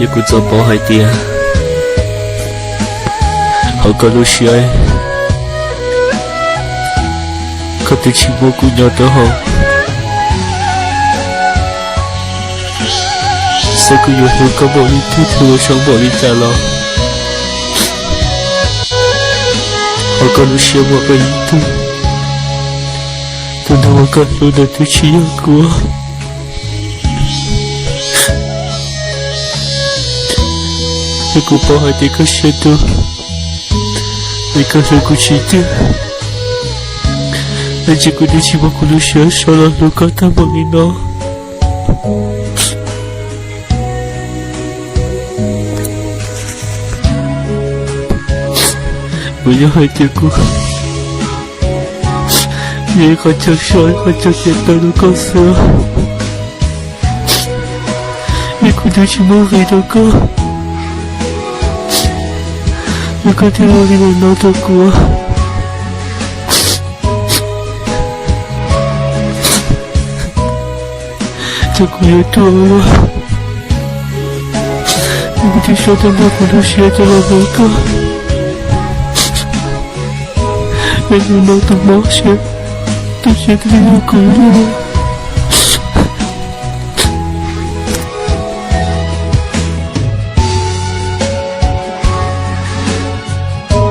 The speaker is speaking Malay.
也不做保海爹，好个路线，可对起我姑娘的好，这个月后个保利对我上保利在了，好个路线我个一度，等到我个路的对起要过。Aku bawa hati ke situ Mereka lagu cinta Aja ku di jiwa ku lusia Selalu kata menghina Banyak hatiku Ia kacau syar Kacau cinta luka sah Aku dah cuma ridaku Aku tidak ingin nataku Aku ya Tuhan Aku disyaitan aku manusia dalam mereka Aku nak termaksud Terjadi aku ini